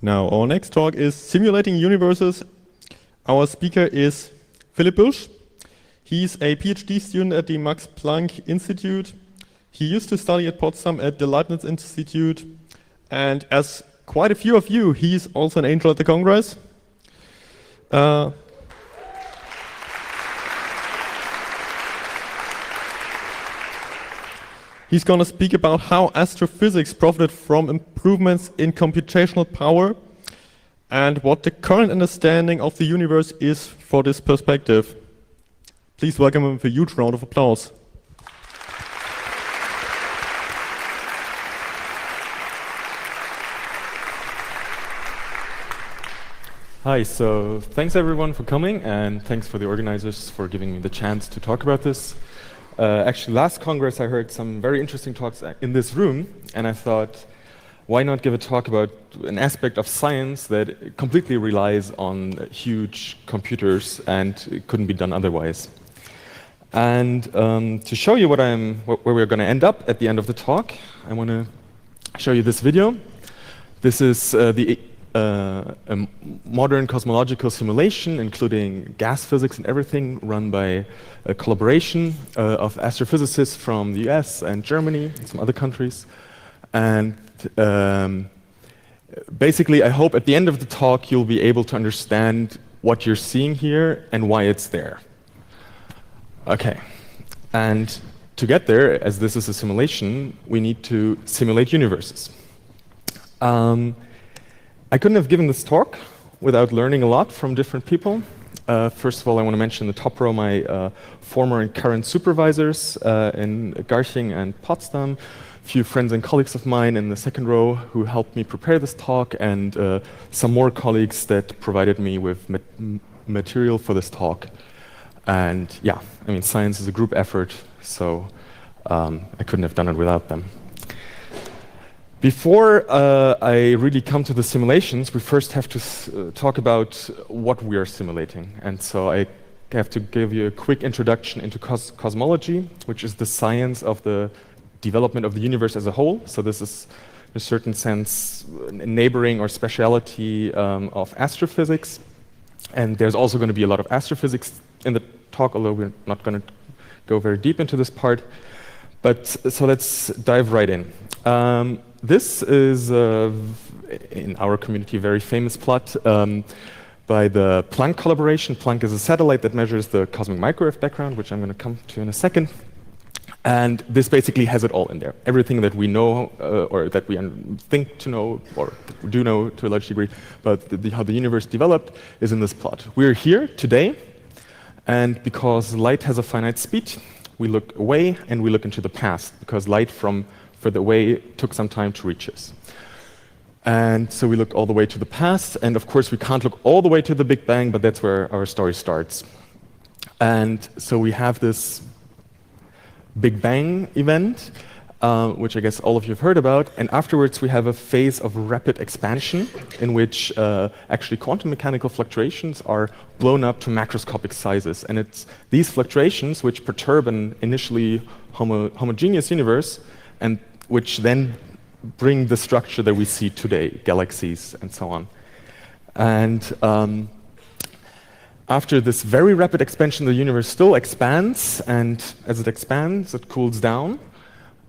Now, our next talk is Simulating Universes. Our speaker is Philipp Busch. He's a PhD student at the Max Planck Institute. He used to study at Potsdam at the Leibniz Institute. And as quite a few of you, he's also an angel at the Congress. He's going to speak about how astrophysics profited from improvements in computational power and what the current understanding of the universe is for this perspective. Please welcome him with a huge round of applause. Hi, so thanks everyone for coming, and thanks for the organizers for giving me the chance to talk about this. Actually, last Congress I heard some very interesting talks in this room, and I thought, why not give a talk about an aspect of science that completely relies on huge computers and it couldn't be done otherwise. And to show you where we're going to end up at the end of the talk, I want to show you this video. This is a modern cosmological simulation, including gas physics and everything, run by a collaboration of astrophysicists from the US and Germany and some other countries. And basically, I hope at the end of the talk you'll be able to understand what you're seeing here and why it's there. Okay, and to get there, as this is a simulation, we need to simulate universes. I couldn't have given this talk without learning a lot from different people. First of all, I want to mention the top row my former and current supervisors in Garching and Potsdam, a few friends and colleagues of mine in the second row who helped me prepare this talk, and some more colleagues that provided me with material for this talk. And yeah, I mean, science is a group effort, so I couldn't have done it without them. Before I really come to the simulations, we first have to talk about what we are simulating. And so I have to give you a quick introduction into cosmology, which is the science of the development of the universe as a whole. So this is, in a certain sense, a neighboring or speciality of astrophysics. And there's also going to be a lot of astrophysics in the talk, although we're not going to go very deep into this part. But so let's dive right in. This is, in our community, a very famous plot by the Planck collaboration. Planck is a satellite that measures the cosmic microwave background, which I'm going to come to in a second. And this basically has it all in there. Everything that we know, or that we think to know, or do know to a large degree, about how the universe developed is in this plot. We're here today, and because light has a finite speed, we look away and we look into the past, because light from further away took some time to reach us. And so we look all the way to the past, and of course we can't look all the way to the Big Bang, but that's where our story starts. And so we have this Big Bang event, which I guess all of you have heard about, and afterwards we have a phase of rapid expansion in which actually quantum mechanical fluctuations are blown up to macroscopic sizes. And it's these fluctuations which perturb an initially homogeneous universe, and which then bring the structure that we see today, galaxies and so on. And after this very rapid expansion, the universe still expands, and as it expands, it cools down,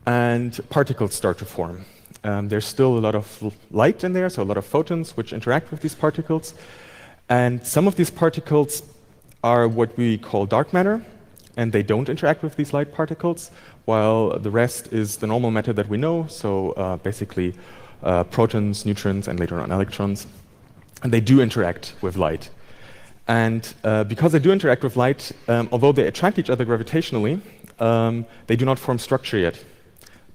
and particles start to form. There's still a lot of light in there, so a lot of photons which interact with these particles. And some of these particles are what we call dark matter, and they don't interact with these light particles, while the rest is the normal matter that we know, so basically protons, neutrons, and later on electrons. And they do interact with light. And because they do interact with light, although they attract each other gravitationally, they do not form structure yet.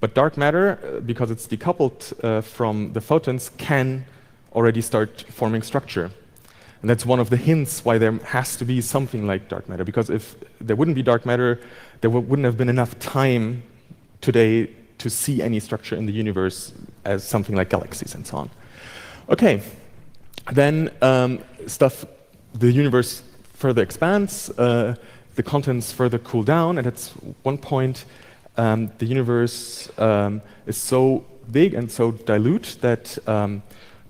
But dark matter, because it's decoupled from the photons, can already start forming structure. And that's one of the hints why there has to be something like dark matter, because if there wouldn't be dark matter, there wouldn't have been enough time today to see any structure in the universe as something like galaxies and so on. Okay, then the universe further expands, the contents further cool down, and at one point the universe is so big and so dilute that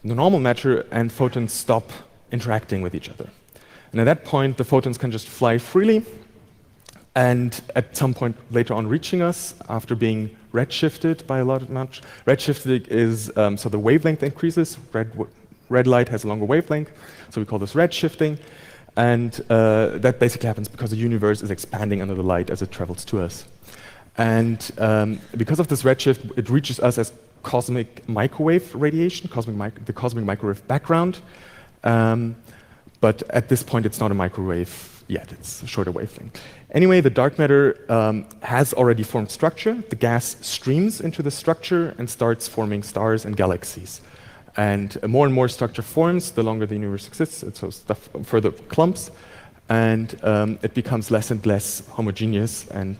the normal matter and photons stop interacting with each other. And at that point, the photons can just fly freely, and at some point later on reaching us after being redshifted by a lot of much. Redshifting is, so the wavelength increases, red light has a longer wavelength, so we call this redshifting. And that basically happens because the universe is expanding under the light as it travels to us. And because of this redshift, it reaches us as cosmic microwave radiation, the cosmic microwave background. But at this point, it's not a microwave yet, it's a shorter wavelength. Anyway, the dark matter has already formed structure. The gas streams into the structure and starts forming stars and galaxies. And more structure forms the longer the universe exists, so stuff further clumps, and it becomes less and less homogeneous. And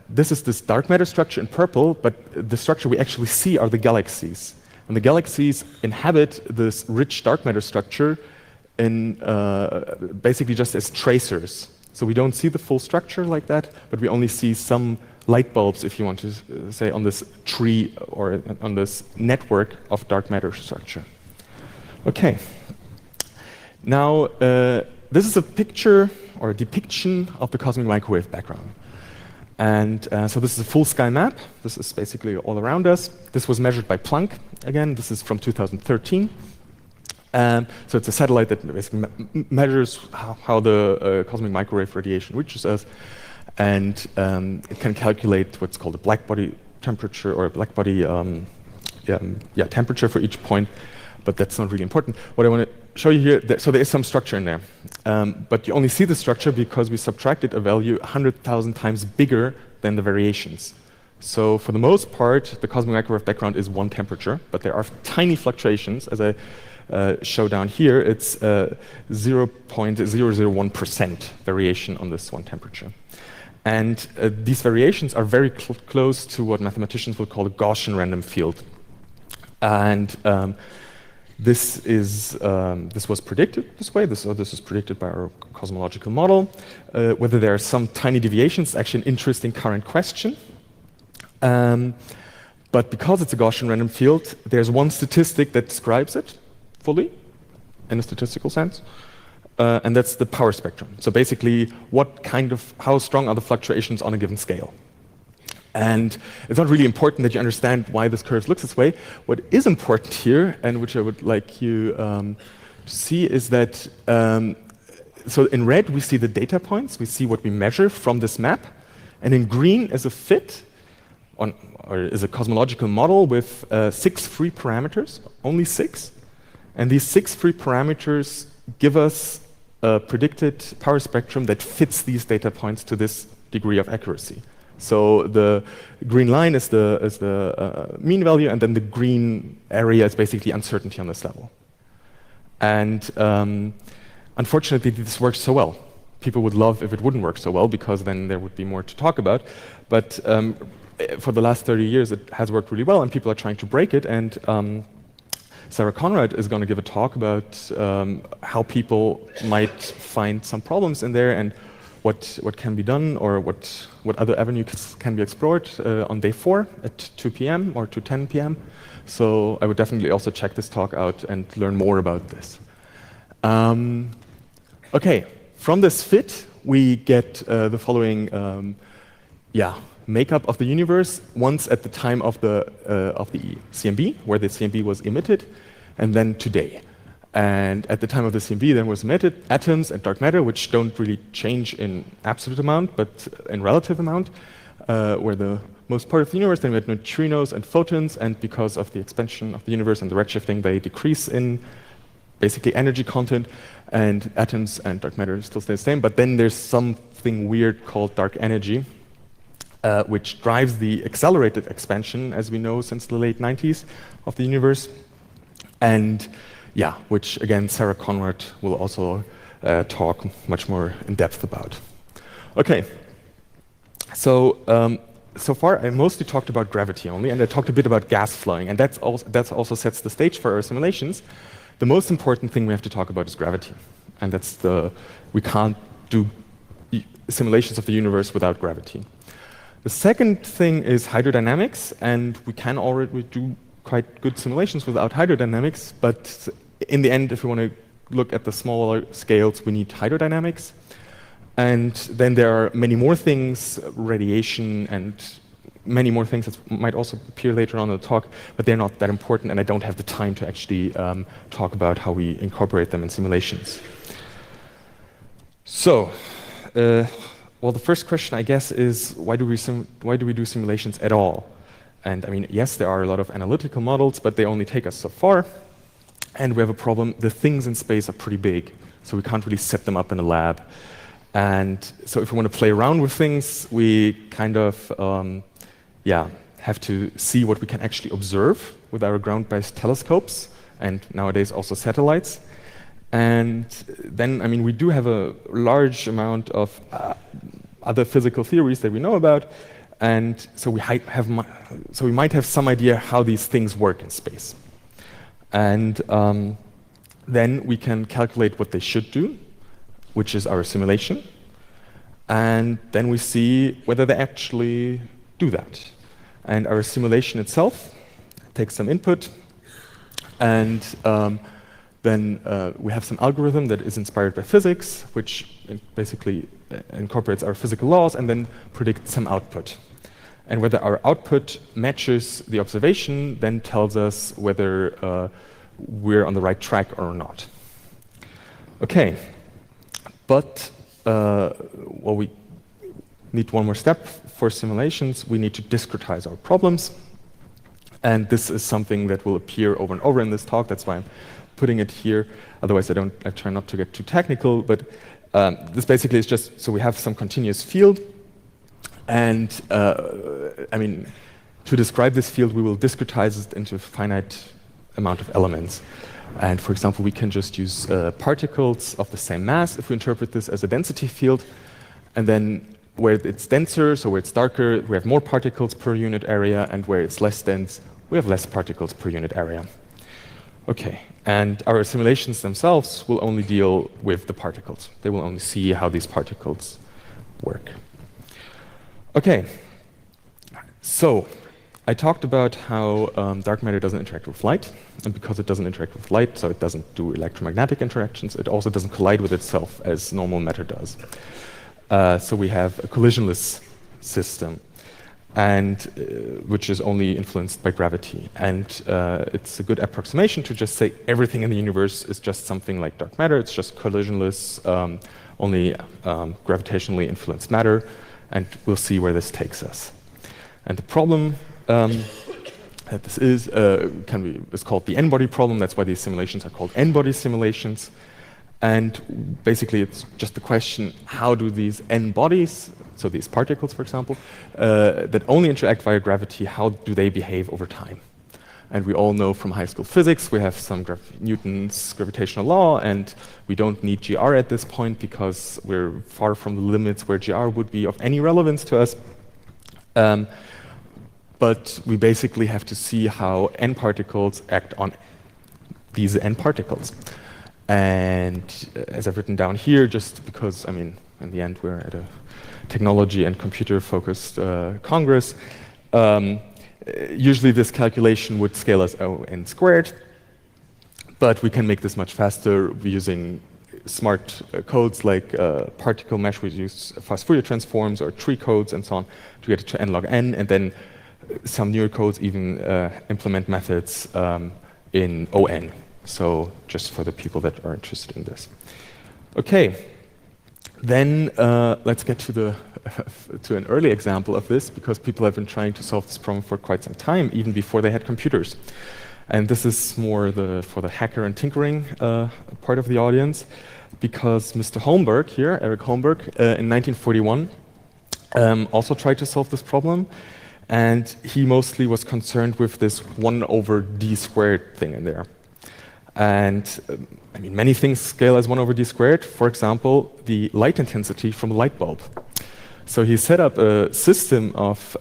this is this dark matter structure in purple, but the structure we actually see are the galaxies. And the galaxies inhabit this rich dark matter structure in basically just as tracers. So we don't see the full structure like that, but we only see some light bulbs, if you want to say, on this tree or on this network of dark matter structure. Okay. Now, this is a picture or a depiction of the cosmic microwave background. And so this is a full sky map. This is basically all around us. This was measured by Planck. Again, this is from 2013. So it's a satellite that basically measures how the cosmic microwave radiation reaches us. And it can calculate what's called a black body temperature or a black body temperature for each point, but that's not really important. What I want to show you here, so there is some structure in there, but you only see the structure because we subtracted a value 100,000 times bigger than the variations. So for the most part, the cosmic microwave background is one temperature, but there are tiny fluctuations, as I show down here. It's 0.001% variation on this one temperature. And these variations are very close to what mathematicians would call a Gaussian random field. And this was predicted this way. This is predicted by our cosmological model. Whether there are some tiny deviations is actually an interesting current question. But because it's a Gaussian random field, there's one statistic that describes it fully, in a statistical sense. And that's the power spectrum. So basically, how strong are the fluctuations on a given scale? And it's not really important that you understand why this curve looks this way. What is important here, and which I would like you to see, is that so in red we see the data points, we see what we measure from this map, and in green is a fit, or is a cosmological model with 6 free parameters, only 6, and these 6 free parameters give us a predicted power spectrum that fits these data points to this degree of accuracy. So the green line is the mean value, and then the green area is basically uncertainty on this level. And unfortunately, this works so well. People would love if it wouldn't work so well, because then there would be more to talk about. But for the last 30 years, it has worked really well, and people are trying to break it. And Sarah Conrad is going to give a talk about how people might find some problems in there and what can be done, or what other avenues can be explored on day 4 at 2 p.m. or 10 p.m. So I would definitely also check this talk out and learn more about this. Okay, from this fit, we get the following makeup of the universe once at the time of the CMB, where the CMB was emitted, and then today. And at the time of the CMB, then was emitted atoms and dark matter, which don't really change in absolute amount, but in relative amount, were the most part of the universe. Then we had neutrinos and photons, and because of the expansion of the universe and the redshifting, they decrease in basically energy content, and atoms and dark matter still stay the same. But then there's something weird called dark energy, which drives the accelerated expansion, as we know, since the late 90s of the universe. And which again, Sarah Conrad will also talk much more in depth about. Okay, so so far I mostly talked about gravity only, and I talked a bit about gas flowing, and that also sets the stage for our simulations. The most important thing we have to talk about is gravity, and we can't do simulations of the universe without gravity. The second thing is hydrodynamics, and we can already do quite good simulations without hydrodynamics, but in the end, if we want to look at the smaller scales, we need hydrodynamics. And then there are many more things, radiation and many more things that might also appear later on in the talk, but they're not that important, and I don't have the time to actually talk about how we incorporate them in simulations. So, well, the first question, I guess, is why do we do simulations at all? And I mean, yes, there are a lot of analytical models, but they only take us so far. And we have a problem. The things in space are pretty big, so we can't really set them up in a lab. And so if we want to play around with things, we kind of have to see what we can actually observe with our ground-based telescopes, and nowadays also satellites. And then, I mean, we do have a large amount of other physical theories that we know about, and so we might have some idea how these things work in space. And then we can calculate what they should do, which is our simulation, and then we see whether they actually do that. And our simulation itself takes some input, and then we have some algorithm that is inspired by physics, which basically incorporates our physical laws and then predicts some output. And whether our output matches the observation then tells us whether we're on the right track or not. Okay, but well, we need one more step. For simulations, we need to discretize our problems. And this is something that will appear over and over in this talk. That's why I'm putting it here. Otherwise, I try not to get too technical. But this basically is just, so we have some continuous field. And I mean, to describe this field, we will discretize it into a finite amount of elements. And for example, we can just use particles of the same mass if we interpret this as a density field. And then where it's denser, so where it's darker, we have more particles per unit area, and where it's less dense, we have less particles per unit area. Okay, and our simulations themselves will only deal with the particles. They will only see how these particles work. Okay, so I talked about how dark matter doesn't interact with light, and because it doesn't interact with light, so it doesn't do electromagnetic interactions, it also doesn't collide with itself as normal matter does. So we have a collisionless system, and which is only influenced by gravity. And it's a good approximation to just say everything in the universe is just something like dark matter. It's just collisionless, only gravitationally influenced matter, and we'll see where this takes us. And the problem that this is called the n-body problem. That's why these simulations are called n-body simulations. And basically, it's just the question, how do these n bodies, so these particles, for example, that only interact via gravity, how do they behave over time? And we all know from high school physics, we have some Newton's gravitational law, and we don't need GR at this point because we're far from the limits where GR would be of any relevance to us. But we basically have to see how n particles act on these n particles. And as I've written down here, just because, I mean, in the end, we're at a technology and computer-focused congress, usually this calculation would scale as n squared, but we can make this much faster using smart codes like particle mesh. We use fast Fourier transforms or tree codes and so on to get it to n log n, and then some newer codes even implement methods in ON. So just for the people that are interested in this. Okay, then let's get to an early example of this, because people have been trying to solve this problem for quite some time, even before they had computers. And this is more for the hacker and tinkering part of the audience, because Mr. Holmberg here, Eric Holmberg, in 1941, also tried to solve this problem. And he mostly was concerned with this 1/d² thing in there. And I mean, many things scale as 1/d². For example, the light intensity from a light bulb. So he set up a system of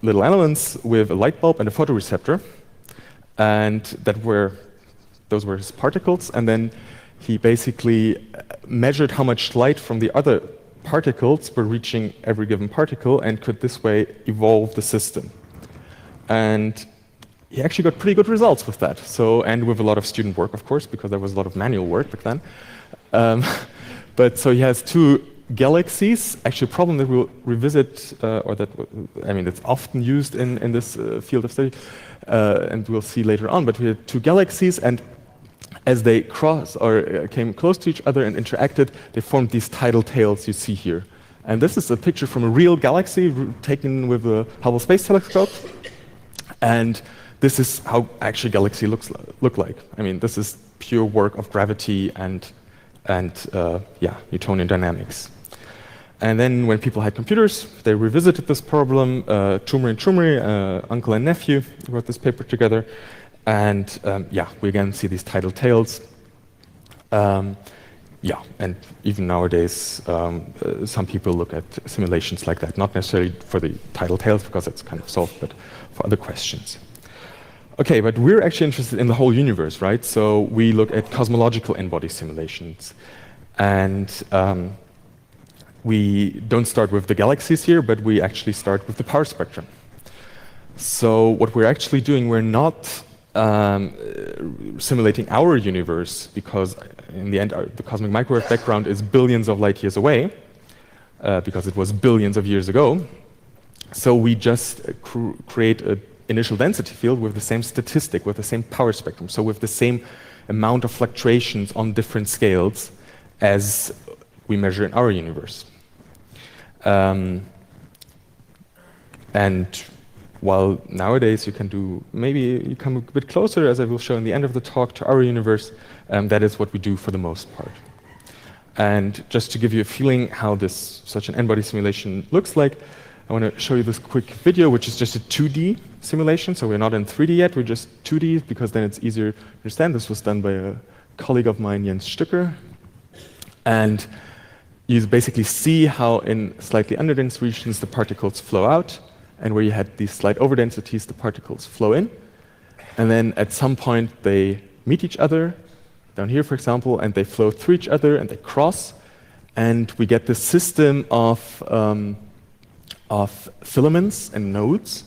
little elements with a light bulb and a photoreceptor, and those were his particles. And then he basically measured how much light from the other particles were reaching every given particle, and could this way evolve the system. And he actually got pretty good results with that. So, and with a lot of student work, of course, because there was a lot of manual work back then. But so he has two galaxies. Actually, a problem that we'll revisit, or that, I mean, it's often used in this field of study, and we'll see later on. But we had two galaxies, and as they cross or came close to each other and interacted, they formed these tidal tails you see here. And this is a picture from a real galaxy taken with a Hubble Space Telescope. And this is how actually galaxies look like. I mean, this is pure work of gravity and Newtonian dynamics. And then when people had computers, they revisited this problem. Chumri and Chumri, uncle and nephew, wrote this paper together. And we again see these tidal tails. And even nowadays, some people look at simulations like that, not necessarily for the tidal tails, because it's kind of solved, but for other questions. Okay, but we're actually interested in the whole universe, right? So we look at cosmological n-body simulations. And we don't start with the galaxies here, but we actually start with the power spectrum. So what we're actually doing, we're not simulating our universe, because in the end, the cosmic microwave background is billions of light years away, because it was billions of years ago. So we just create an initial density field with the same statistic, with the same power spectrum, so with the same amount of fluctuations on different scales as we measure in our universe. And while nowadays you can do, maybe you come a bit closer, as I will show in the end of the talk, to our universe, that is what we do for the most part. And just to give you a feeling how such an n-body simulation looks like, I want to show you this quick video, which is just a 2D simulation. So we're not in 3D yet, we're just 2D, because then it's easier to understand. This was done by a colleague of mine, Jens Stücker. And you basically see how in slightly underdense regions the particles flow out, and where you had these slight overdensities, the particles flow in. And then at some point they meet each other, down here for example, and they flow through each other and they cross. And we get this system of filaments and nodes.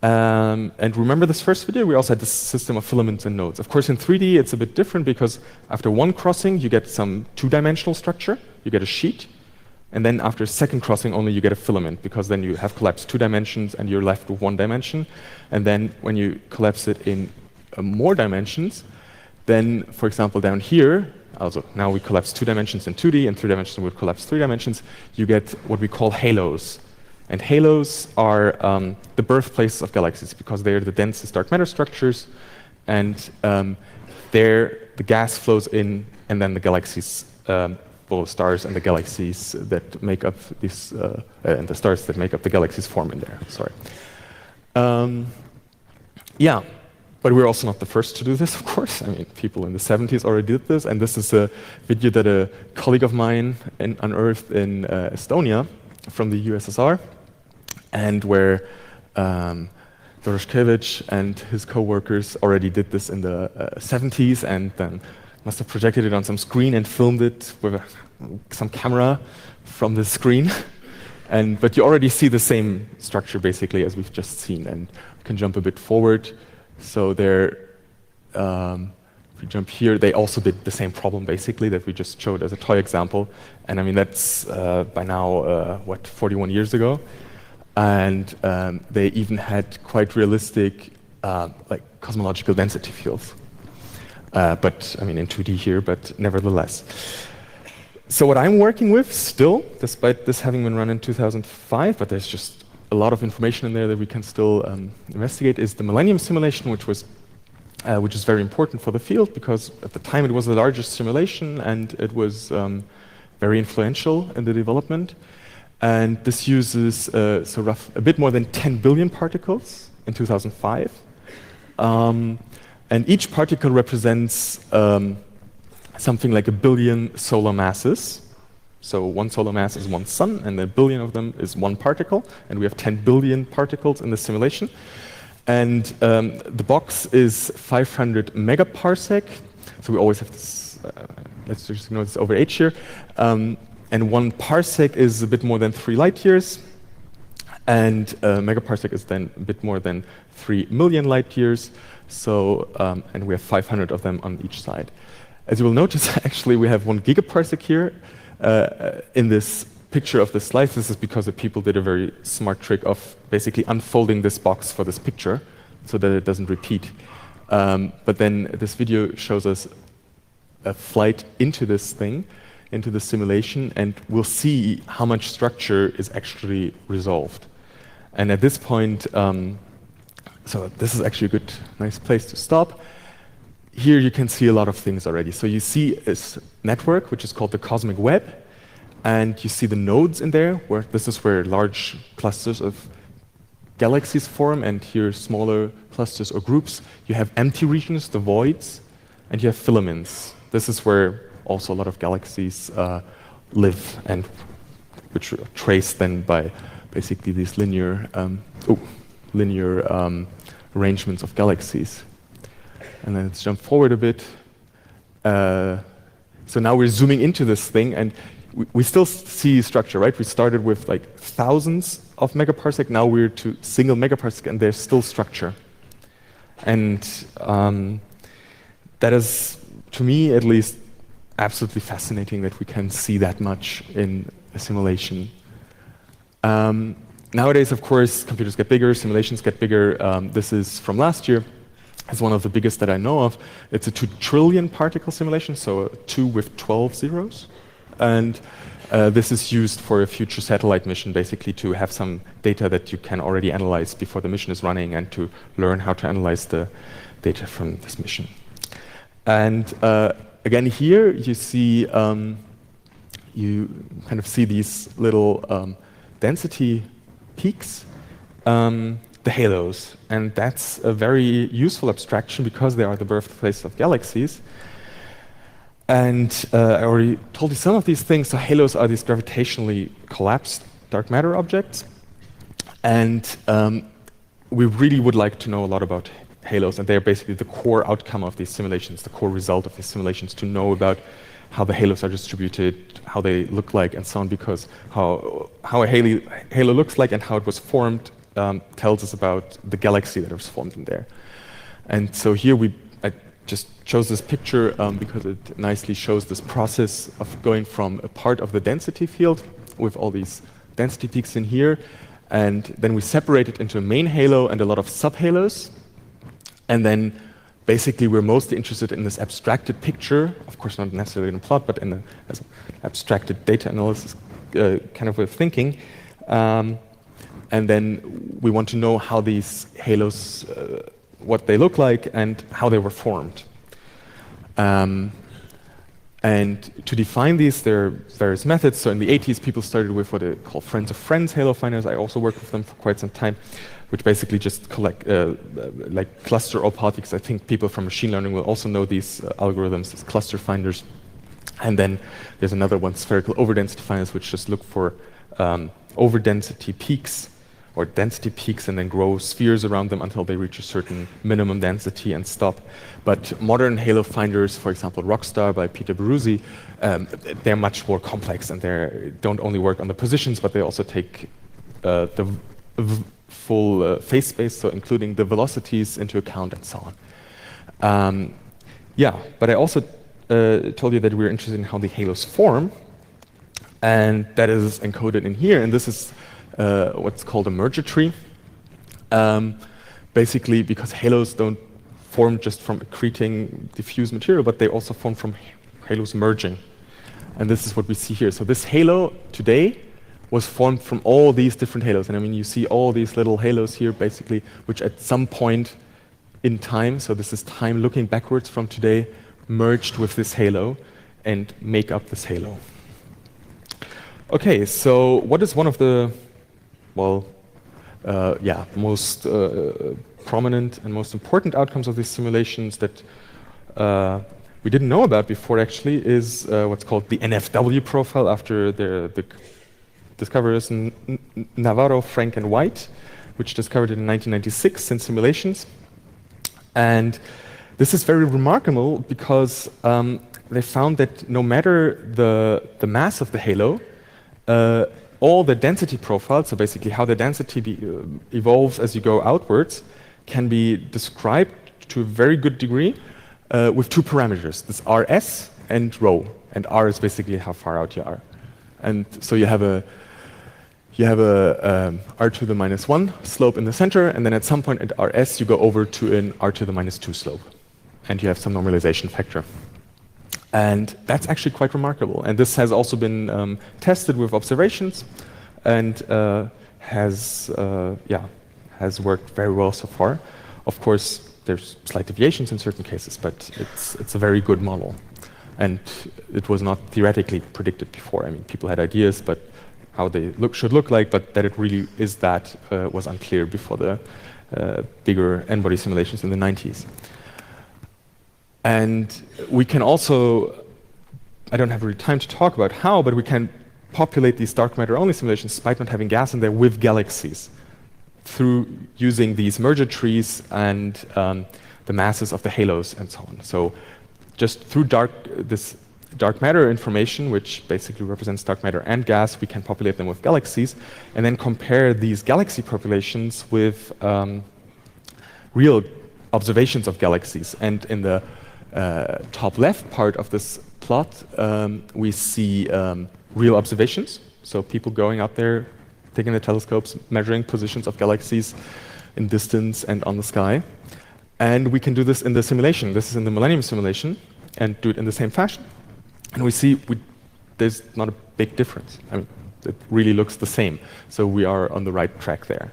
And remember this first video, we also had this system of filaments and nodes. Of course, in 3D, it's a bit different, because after one crossing, you get some two-dimensional structure. You get a sheet. And then after a second crossing, only you get a filament, because then you have collapsed 2 dimensions and you're left with 1 dimension. And then when you collapse it in more dimensions, then, for example, down here, also now we collapse 2 dimensions in 2D, and 3 dimensions would collapse 3 dimensions, you get what we call halos. And halos are the birthplaces of galaxies, because they are the densest dark matter structures, and there the gas flows in, and then the galaxies, both stars and the galaxies that make up these, and the stars that make up the galaxies form in there. Sorry. But we're also not the first to do this, of course. I mean, people in the 70s already did this, and this is a video that a colleague of mine unearthed in Estonia from the USSR, and where Doroshkevich and his co-workers already did this in the 70s, and then must have projected it on some screen and filmed it with some camera from the screen. But you already see the same structure, basically, as we've just seen. And we can jump a bit forward. So there, if we jump here, they also did the same problem, basically, that we just showed as a toy example. And I mean, that's by now, 41 years ago. And they even had quite realistic like cosmological density fields. But I mean, in 2D here, but nevertheless. So what I'm working with still, despite this having been run in 2005, but there's just a lot of information in there that we can still investigate, is the Millennium simulation, which is very important for the field, because at the time it was the largest simulation and it was very influential in the development. And this uses a bit more than 10 billion particles in 2005. And each particle represents something like 1 billion solar masses. So 1 solar mass is 1 sun, and 1 billion of them is 1 particle. And we have 10 billion particles in the simulation. And the box is 500 megaparsec. So we always have this, let's just ignore this over H here. And 1 parsec is a bit more than 3 light years. And a megaparsec is then a bit more than 3 million light years. So, and we have 500 of them on each side. As you will notice, actually, we have 1 gigaparsec here in this picture of the slice. This is because the people did a very smart trick of basically unfolding this box for this picture so that it doesn't repeat. But then this video shows us a flight into this thing, into the simulation, and we'll see how much structure is actually resolved. And at this point, so this is actually a good, nice place to stop. Here you can see a lot of things already. So you see this network, which is called the cosmic web, and you see the nodes in there, where this is where large clusters of galaxies form, and here smaller clusters or groups. You have empty regions, the voids, and you have filaments. This is where also a lot of galaxies live, and which are traced then by basically these linear arrangements of galaxies. And then let's jump forward a bit. So now we're zooming into this thing, and we still see structure, right? We started with like thousands of megaparsec, now we're to single megaparsec, and there's still structure. And that is, to me at least, absolutely fascinating that we can see that much in a simulation. Nowadays, of course, computers get bigger, simulations get bigger. This is from last year. It's one of the biggest that I know of. It's a 2 trillion particle simulation, so 2 with 12 zeros. And this is used for a future satellite mission, basically to have some data that you can already analyze before the mission is running and to learn how to analyze the data from this mission. And again, here you see, you kind of see these little density peaks, the halos. And that's a very useful abstraction because they are the birthplace of galaxies. And I already told you some of these things. So halos are these gravitationally collapsed dark matter objects. And we really would like to know a lot about halos, and they're basically the core outcome of these simulations, the core result of these simulations, to know about how the halos are distributed, how they look like, and so on, because how a halo looks like and how it was formed tells us about the galaxy that was formed in there. And so here I just chose this picture because it nicely shows this process of going from a part of the density field with all these density peaks in here, and then we separate it into a main halo and a lot of subhalos. And then basically we're mostly interested in this abstracted picture, of course not necessarily in a plot, but in as an abstracted data analysis kind of way of thinking. And then we want to know how these halos, what they look like and how they were formed. And to define these, there are various methods. So in the 80s, people started with what they call friends of friends halo finders. I also worked with them for quite some time, which basically just collect, like cluster all particles. I think people from machine learning will also know these algorithms as cluster finders. And then there's another one, spherical overdensity finders, which just look for overdensity peaks or density peaks and then grow spheres around them until they reach a certain minimum density and stop. But modern halo finders, for example, Rockstar by Peter Beruzzi, they're much more complex, and they don't only work on the positions, but they also take the full phase space, so including the velocities into account and so on. Yeah, but I also told you that we're interested in how the halos form, and that is encoded in here, and this is what's called a merger tree. Basically, because halos don't form just from accreting diffuse material, but they also form from halos merging. And this is what we see here. So this halo today was formed from all these different halos. And I mean, you see all these little halos here, basically, which at some point in time, so this is time looking backwards from today, merged with this halo and make up this halo. Okay, so what is one of the, well, most prominent and most important outcomes of these simulations that we didn't know about before, actually, is what's called the NFW profile after the discoverers Navarro, Frank, and White, which discovered it in 1996 in simulations. And this is very remarkable because they found that no matter the mass of the halo, all the density profiles, so basically how the density evolves as you go outwards, can be described to a very good degree with two parameters, this RS and rho. And R is basically how far out you are. And so you have a r to the -1 slope in the center, and then at some point at RS you go over to an r to the -2 slope. And you have some normalization factor. And that's actually quite remarkable. And this has also been tested with observations and has worked very well so far. Of course, there's slight deviations in certain cases, but it's a very good model. And it was not theoretically predicted before. I mean, people had ideas, but how they should look like, but that it really is that was unclear before the bigger n-body simulations in the 90s. And we can also, I don't have really time to talk about how, but we can populate these dark matter-only simulations despite not having gas in there with galaxies through using these merger trees and the masses of the halos and so on. So just through this dark matter information, which basically represents dark matter and gas, we can populate them with galaxies and then compare these galaxy populations with real observations of galaxies. And in the top left part of this plot, we see real observations. So people going out there, taking the telescopes, measuring positions of galaxies in distance and on the sky. And we can do this in the simulation. This is in the Millennium simulation, and do it in the same fashion. And we see there's not a big difference. I mean, it really looks the same. So we are on the right track there.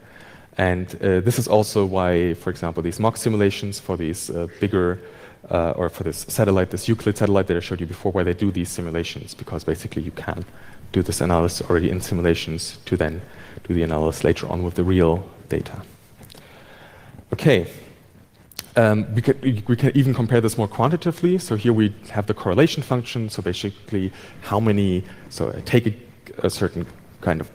And this is also why, for example, these mock simulations for these bigger, or for this satellite, this Euclid satellite that I showed you before, where they do these simulations, because basically you can do this analysis already in simulations to then do the analysis later on with the real data. Okay. We can even compare this more quantitatively. So here we have the correlation function. So basically, so I take a certain kind of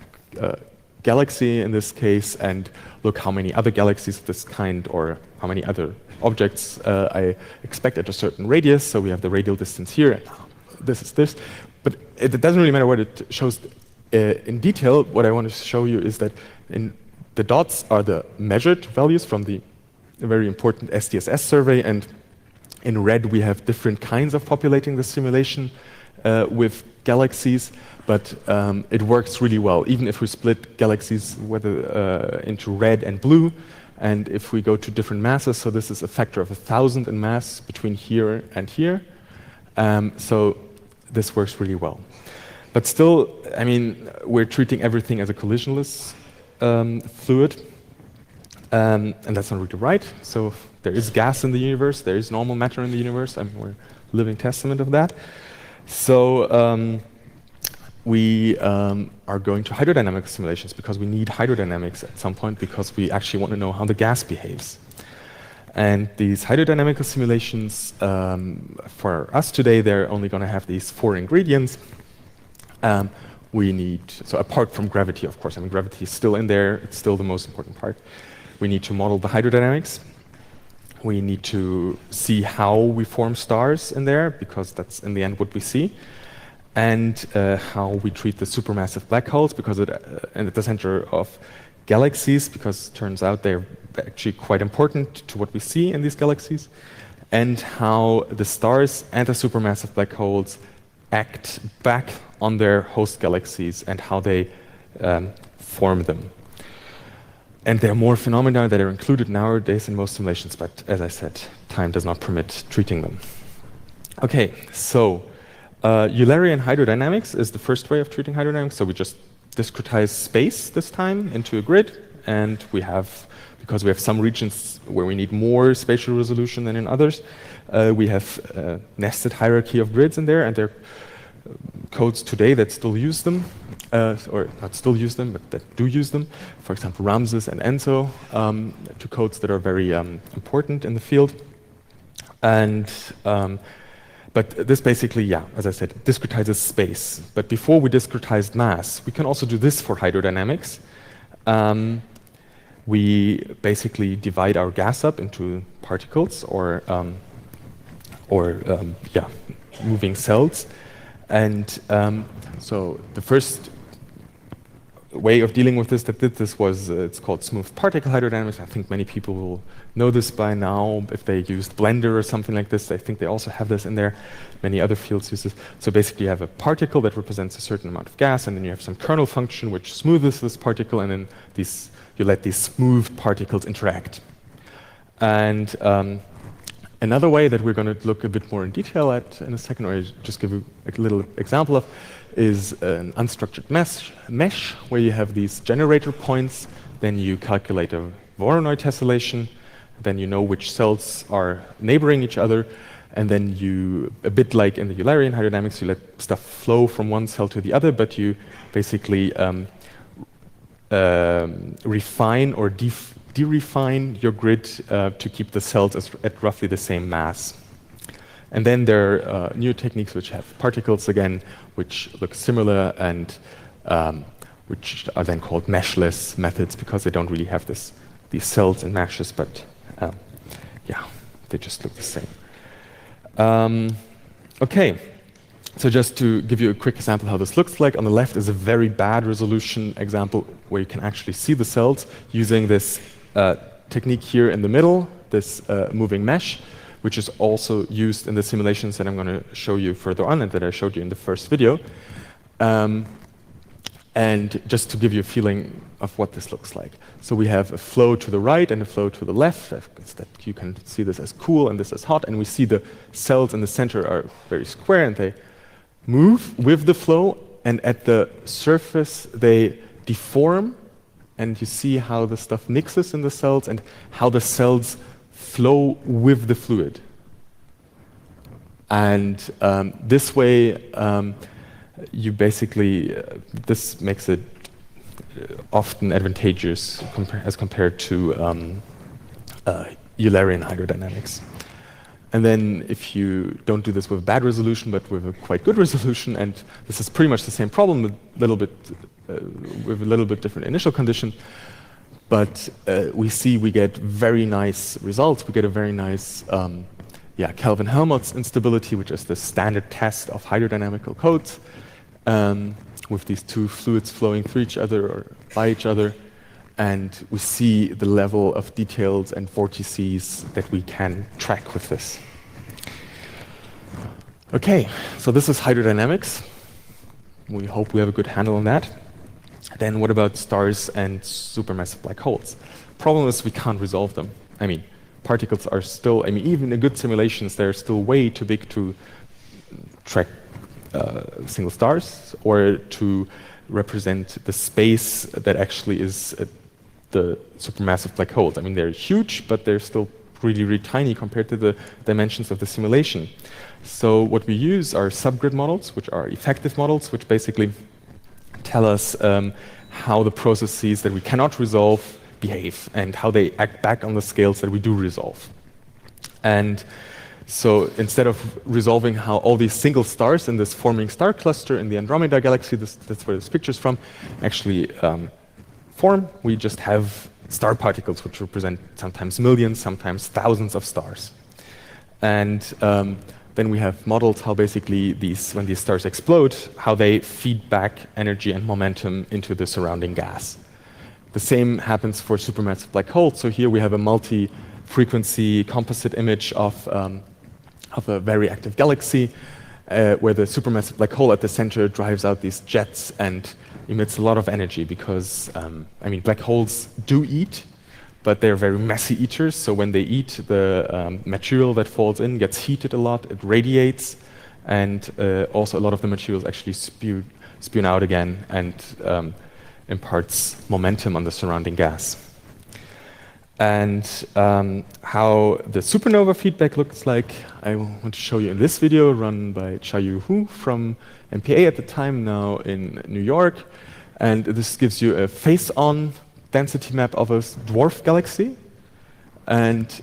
galaxy in this case, and look how many other galaxies of this kind, or how many other objects I expect at a certain radius. So we have the radial distance here, and this is this. But it doesn't really matter what it shows in detail. What I want to show you is that the dots are the measured values from the very important SDSS survey, and in red we have different kinds of populating the simulation with galaxies, but it works really well, even if we split galaxies into red and blue, and if we go to different masses. So this is a factor of 1,000 in mass between here and here. So this works really well. But still, I mean, we're treating everything as a collisionless fluid. And that's not really right. So there is gas in the universe, there is normal matter in the universe. I mean, we're a living testament of that. So we are going to hydrodynamic simulations because we need hydrodynamics at some point, because we actually want to know how the gas behaves. And these hydrodynamical simulations, for us today, they're only going to have these 4 ingredients. So apart from gravity, of course, I mean, gravity is still in there, it's still the most important part. We need to model the hydrodynamics. We need to see how we form stars in there, because that's in the end what we see. And how we treat the supermassive black holes, because and at the center of galaxies, because it turns out they're actually quite important to what we see in these galaxies. And how the stars and the supermassive black holes act back on their host galaxies, and how they form them. And there are more phenomena that are included nowadays in most simulations, but as I said, time does not permit treating them. Okay, so Eulerian hydrodynamics is the first way of treating hydrodynamics. So we just discretize space this time into a grid, and because we have some regions where we need more spatial resolution than in others, we have a nested hierarchy of grids in there, and there are codes today that still use them, or not still use them, but that do use them. For example, Ramses and ENSO, 2 codes that are very important in the field. And but this basically, as I said, discretizes space. But before we discretized mass, we can also do this for hydrodynamics. We basically divide our gas up into particles or moving cells. And so the first way of dealing with this that did this was, it's called smooth particle hydrodynamics. I think many people will know this by now. If they used Blender or something like this, I think they also have this in there. Many other fields use this. So basically you have a particle that represents a certain amount of gas, and then you have some kernel function which smoothes this particle, and then you let these smooth particles interact. And another way that we're going to look a bit more in detail at in a second, or just give you a little example of, is an unstructured mesh where you have these generator points, then you calculate a Voronoi tessellation, then you know which cells are neighboring each other, and then you, a bit like in the Eulerian hydrodynamics, you let stuff flow from one cell to the other, but you basically refine or de-refine your grid to keep the cells at roughly the same mass. And then there are new techniques which have particles again, which look similar, and which are then called meshless methods because they don't really have these cells and meshes, but yeah, they just look the same. Okay, so just to give you a quick example how this looks like, on the left is a very bad resolution example where you can actually see the cells using this technique here in the middle, this moving mesh, which is also used in the simulations that I'm going to show you further on and that I showed you in the first video. And just to give you a feeling of what this looks like. So we have a flow to the right and a flow to the left. That you can see this as cool and this as hot. And we see the cells in the center are very square and they move with the flow. And at the surface, they deform. And you see how the stuff mixes in the cells and how the cells flow with the fluid. And this way, you basically, this makes it often advantageous as compared to Eulerian hydrodynamics. And then if you don't do this with bad resolution, but with a quite good resolution, and this is pretty much the same problem, with a little bit different initial condition, but we get very nice results. We get a very nice Kelvin-Helmholtz instability, which is the standard test of hydrodynamical codes, with these two fluids flowing through each other or by each other. And we see the level of details and vortices that we can track with this. Okay, so this is hydrodynamics. We hope we have a good handle on that. Then what about stars and supermassive black holes? Problem is we can't resolve them. I mean, particles are still, even in good simulations, they're still way too big to track single stars or to represent the space that actually is the supermassive black holes. I mean, they're huge, but they're still really, really tiny compared to the dimensions of the simulation. So what we use are subgrid models, which are effective models, which basically tell us how the processes that we cannot resolve behave and how they act back on the scales that we do resolve. And so instead of resolving how all these single stars in this forming star cluster in the Andromeda galaxy, that's where this picture's from, actually form, we just have star particles which represent sometimes millions, sometimes thousands of stars. And then we have models how basically when these stars explode, how they feed back energy and momentum into the surrounding gas. The same happens for supermassive black holes. So here we have a multi-frequency composite image of a very active galaxy where the supermassive black hole at the center drives out these jets and emits a lot of energy because, black holes do eat, but they're very messy eaters. So when they eat, the material that falls in gets heated a lot, it radiates, and also a lot of the materials actually spew out again and imparts momentum on the surrounding gas. And how the supernova feedback looks like, I want to show you in this video run by Chayu Hu from MPA at the time, now in New York. And this gives you a face-on density map of a dwarf galaxy and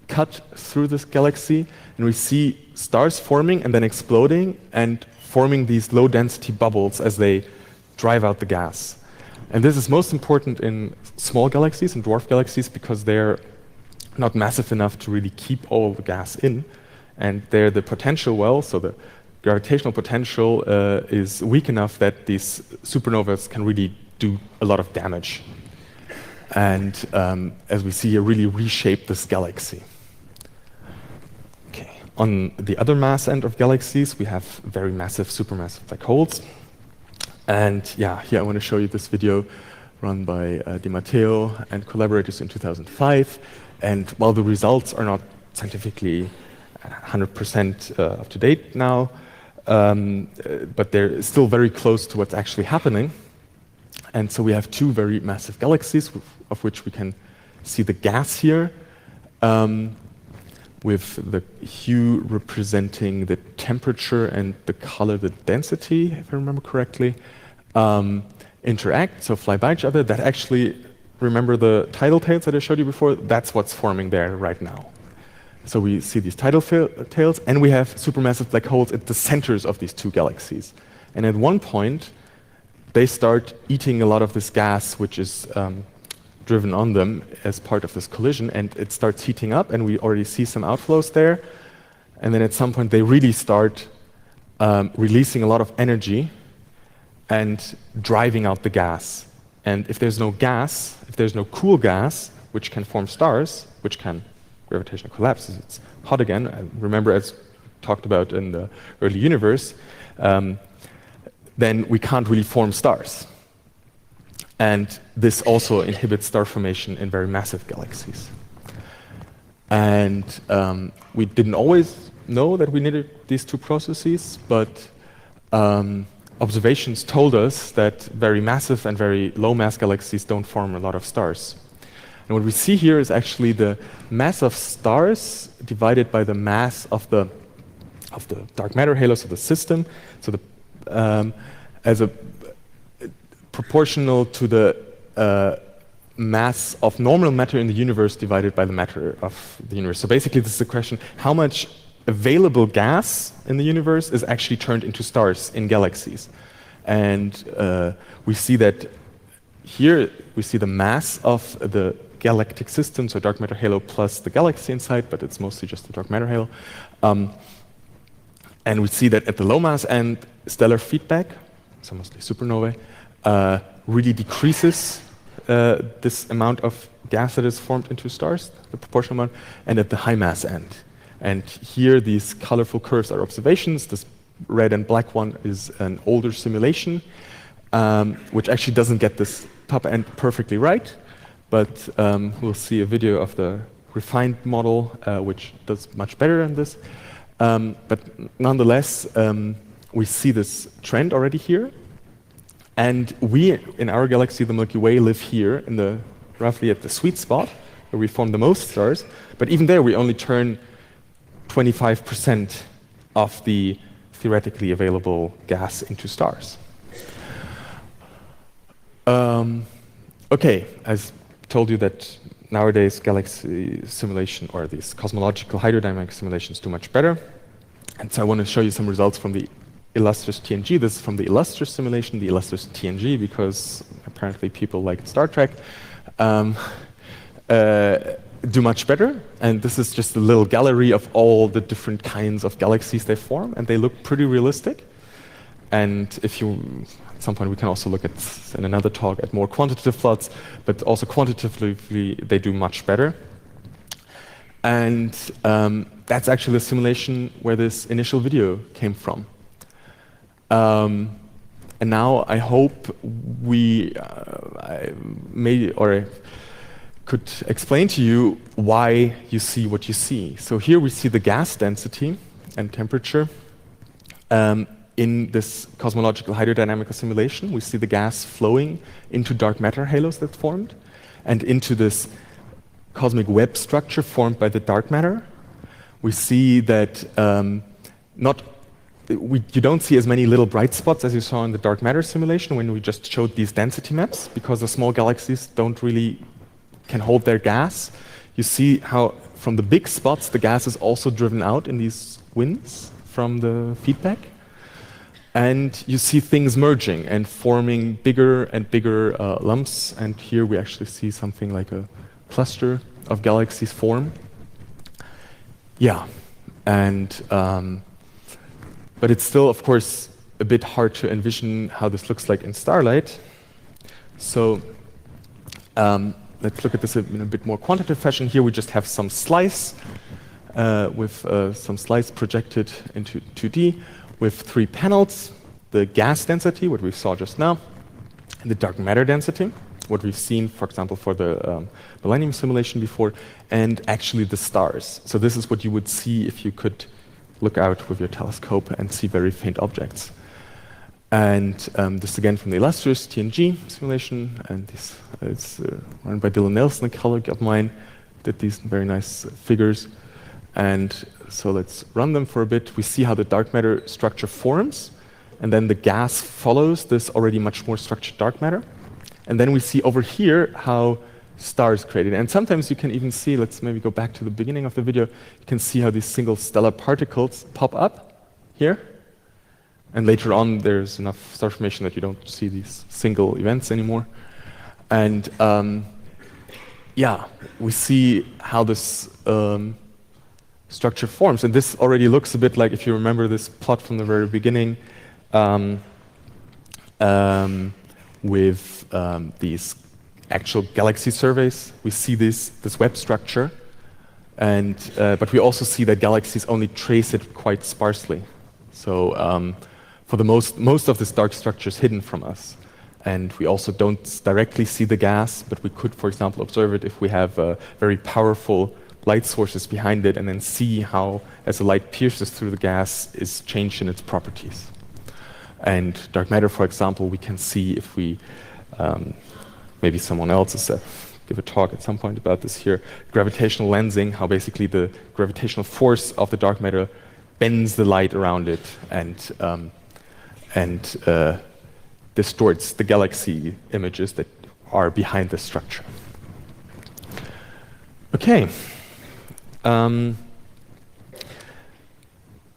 cut through this galaxy. And we see stars forming and then exploding and forming these low-density bubbles as they drive out the gas. And this is most important in small galaxies and dwarf galaxies because they're not massive enough to really keep all the gas in. And they're the potential well, so the gravitational potential is weak enough that these supernovas can really do a lot of damage. And as we see here, really reshape this galaxy. Okay. On the other mass end of galaxies, we have very massive, supermassive black holes. And yeah, here I want to show you this video run by Di Matteo and collaborators in 2005. And while the results are not scientifically 100% up to date now, but they're still very close to what's actually happening. And so we have two very massive galaxies, of which we can see the gas here, with the hue representing the temperature and the color the density, if I remember correctly, interact, so fly by each other. That actually, remember the tidal tails that I showed you before? That's what's forming there right now. So we see these tidal tails, and we have supermassive black holes at the centers of these two galaxies. And at one point, they start eating a lot of this gas, which is driven on them as part of this collision, and it starts heating up, and we already see some outflows there. And then at some point, they really start releasing a lot of energy and driving out the gas. And if there's no gas, if there's no cool gas, which can form stars, which can gravitational collapse, it's hot again. I remember, as talked about in the early universe, then we can't really form stars. And this also inhibits star formation in very massive galaxies. And we didn't always know that we needed these two processes, but observations told us that very massive and very low mass galaxies don't form a lot of stars. And what we see here is actually the mass of stars divided by the mass of the dark matter halos of the system. So as a proportional to the mass of normal matter in the universe divided by the matter of the universe. So basically, this is the question: how much available gas in the universe is actually turned into stars in galaxies? And we see that here we see the mass of the galactic system, so dark matter halo plus the galaxy inside, but it's mostly just the dark matter halo. And we see that at the low mass end, stellar feedback, so mostly supernovae, really decreases this amount of gas that is formed into stars, the proportional amount, and at the high mass end. And here these colorful curves are observations. This red and black one is an older simulation, which actually doesn't get this top end perfectly right, but we'll see a video of the refined model, which does much better than this. But nonetheless, we see this trend already here. And we, in our galaxy, the Milky Way, live here in the roughly at the sweet spot where we form the most stars. But even there, we only turn 25% of the theoretically available gas into stars. Okay, I've told you that nowadays galaxy simulation, or these cosmological hydrodynamic simulations, do much better. And so I want to show you some results from the Illustrious TNG. This is from the Illustrious simulation, the Illustrious TNG, because apparently people like Star Trek, do much better. And this is just a little gallery of all the different kinds of galaxies they form, and they look pretty realistic. And if you, at some point we can also look at, in another talk, at more quantitative plots, but also quantitatively they do much better. And that's actually the simulation where this initial video came from. And now I hope I could explain to you why you see what you see. So here we see the gas density and temperature in this cosmological hydrodynamical simulation. We see the gas flowing into dark matter halos that formed and into this cosmic web structure formed by the dark matter. We see that you don't see as many little bright spots as you saw in the dark matter simulation when we just showed these density maps, because the small galaxies don't really can hold their gas. You see how from the big spots the gas is also driven out in these winds from the feedback. And you see things merging and forming bigger and bigger lumps. And here we actually see something like a cluster of galaxies form. Yeah, and But it's still, of course, a bit hard to envision how this looks like in starlight. So let's look at this in a bit more quantitative fashion. Here we just have some slice with some slice projected into 2D with 3 panels: the gas density, what we saw just now, and the dark matter density, what we've seen, for example, for the Millennium simulation before, and actually the stars. So this is what you would see if you could look out with your telescope and see very faint objects. And this again from the illustrious TNG simulation, and this is run by Dylan Nelson, a colleague of mine, did these very nice figures. And so let's run them for a bit. We see how the dark matter structure forms, and then the gas follows this already much more structured dark matter. And then we see over here how stars created. And sometimes you can even see, let's maybe go back to the beginning of the video, you can see how these single stellar particles pop up here. And later on, there's enough star formation that you don't see these single events anymore. And yeah, we see how this structure forms. And this already looks a bit like, if you remember this plot from the very beginning, with these actual galaxy surveys. We see this web structure, and but we also see that galaxies only trace it quite sparsely. So for the most of this dark structure is hidden from us. And we also don't directly see the gas, but we could, for example, observe it if we have very powerful light sources behind it, and then see how, as the light pierces through the gas, is changed in its properties. And dark matter, for example, we can see if we, maybe someone else is give a talk at some point about this here, gravitational lensing, how basically the gravitational force of the dark matter bends the light around it and distorts the galaxy images that are behind the structure. Okay.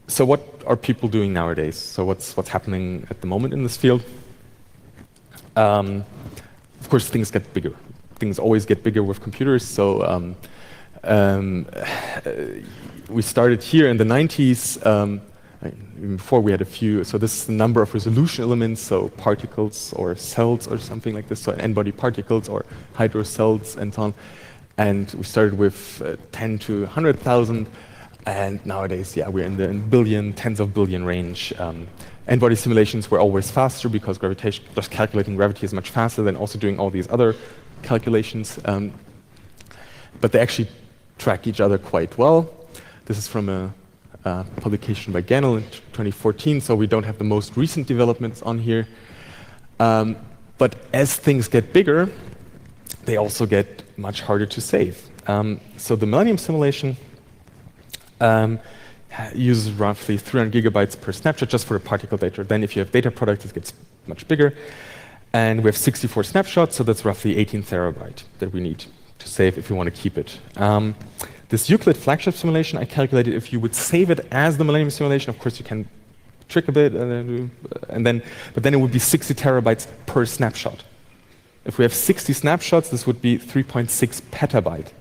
So what are people doing nowadays? So what's happening at the moment in this field? Of course, things get bigger. Things always get bigger with computers. So we started here in the 90s. Even before we had a few. So this is the number of resolution elements, so particles or cells or something like this, so n-body particles or hydrocells and so on. And we started with 10 to 100,000. And nowadays, yeah, we're in the billion, tens of billion range. N-body simulations were always faster because gravitation, just calculating gravity is much faster than also doing all these other calculations. But they actually track each other quite well. This is from a publication by Ganel in 2014, so we don't have the most recent developments on here. But as things get bigger, they also get much harder to save. So the Millennium simulation uses roughly 300 gigabytes per snapshot just for the particle data. Then if you have data products, it gets much bigger. And we have 64 snapshots, so that's roughly 18 terabyte that we need to save if you want to keep it. This Euclid flagship simulation, I calculated if you would save it as the Millennium simulation, of course you can trick a bit, but then it would be 60 terabytes per snapshot. If we have 60 snapshots, this would be 3.6 petabyte,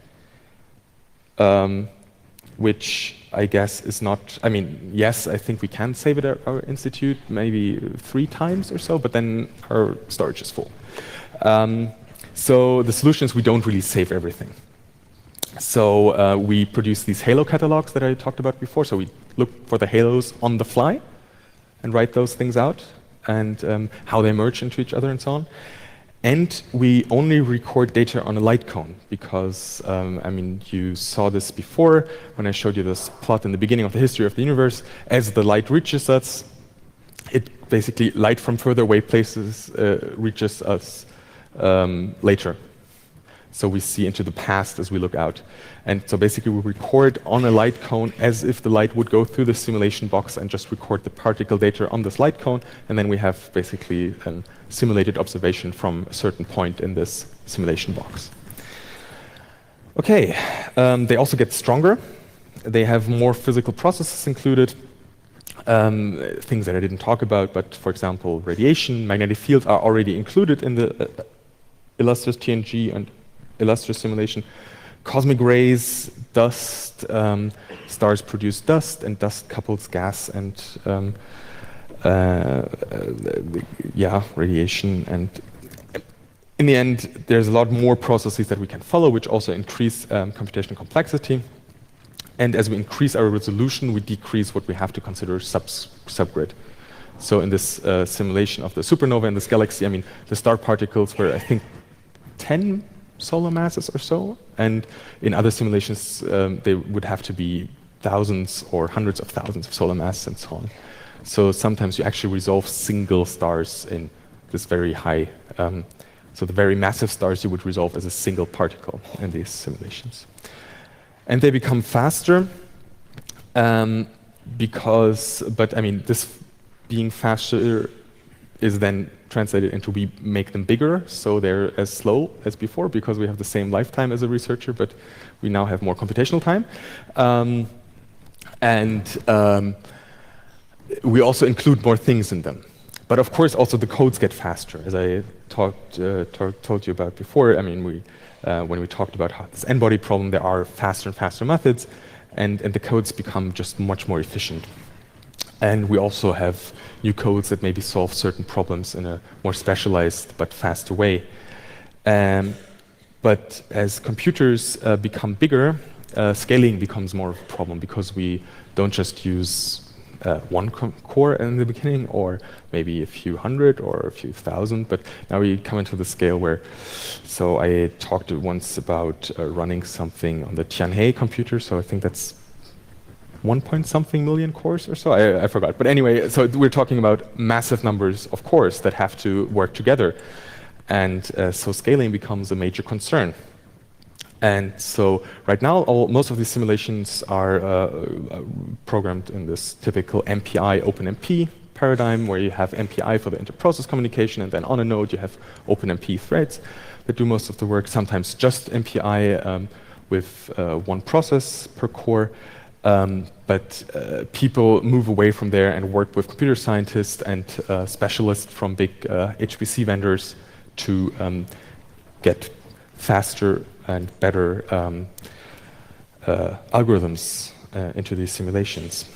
which I guess is not, I mean, yes, I think we can save it at our institute, maybe 3 times or so, but then our storage is full. So the solution is we don't really save everything. So we produce these halo catalogs that I talked about before. So we look for the halos on the fly and write those things out and how they merge into each other and so on. And we only record data on a light cone because, I mean, you saw this before when I showed you this plot in the beginning of the history of the universe. As the light reaches us, it basically, light from further away places reaches us later. So we see into the past as we look out. And so basically we record on a light cone as if the light would go through the simulation box and just record the particle data on this light cone, and then we have basically a simulated observation from a certain point in this simulation box. Okay, they also get stronger. They have more physical processes included, things that I didn't talk about, but for example, radiation, magnetic fields are already included in the illustrious TNG and illustrious simulation. Cosmic rays dust. Stars produce dust, and dust couples gas and radiation. And in the end, there's a lot more processes that we can follow, which also increase computational complexity. And as we increase our resolution, we decrease what we have to consider subgrid. So in this simulation of the supernova in this galaxy, I mean, the star particles were, I think, 10 solar masses or so. And in other simulations, they would have to be thousands or hundreds of thousands of solar masses and so on. So sometimes you actually resolve single stars in this very high, so the very massive stars you would resolve as a single particle in these simulations. And they become faster but I mean, this being faster is then translated into we make them bigger, so they're as slow as before because we have the same lifetime as a researcher, but we now have more computational time. We also include more things in them. But of course, also the codes get faster, as I told you about before. I mean, when we talked about this n-body problem, there are faster and faster methods, and the codes become just much more efficient. And we also have new codes that maybe solve certain problems in a more specialized but faster way. But as computers become bigger, scaling becomes more of a problem because we don't just use one core in the beginning, or maybe a few hundred or a few thousand, but now we come into the scale where, so I talked once about running something on the Tianhe computer, so I think that's 1-point-something million cores or so, I forgot. But anyway, so we're talking about massive numbers of cores that have to work together. And so scaling becomes a major concern. And so right now, most of these simulations are programmed in this typical MPI OpenMP paradigm, where you have MPI for the inter-process communication, and then on a node you have OpenMP threads that do most of the work, sometimes just MPI with one process per core. But people move away from there and work with computer scientists and specialists from big HPC vendors to get faster and better algorithms into these simulations.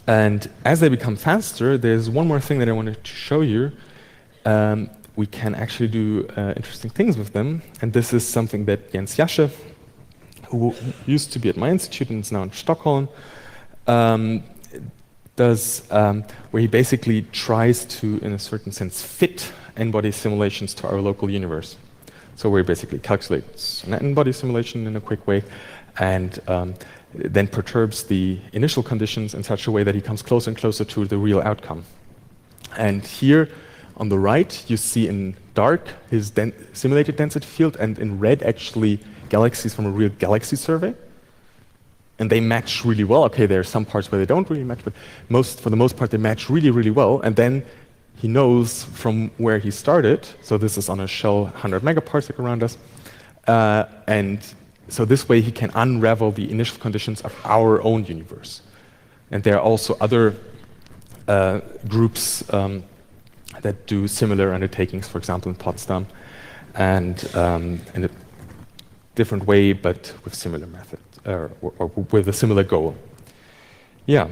And as they become faster, there's one more thing that I wanted to show you. We can actually do interesting things with them. And this is something that Jens Jasche, who used to be at my institute and is now in Stockholm, does, where he basically tries to, in a certain sense, fit n-body simulations to our local universe. So where he basically calculates an n-body simulation in a quick way, and then perturbs the initial conditions in such a way that he comes closer and closer to the real outcome. And here on the right, you see in dark his simulated density field, and in red actually galaxies from a real galaxy survey. And they match really well. Okay, there are some parts where they don't really match, but for the most part, they match really, really well. And then he knows from where he started, so this is on a shell 100 megaparsec around us, and so this way he can unravel the initial conditions of our own universe. And there are also other groups that do similar undertakings, for example in Potsdam, and in a different way, but with similar methods, or with a similar goal. Yeah,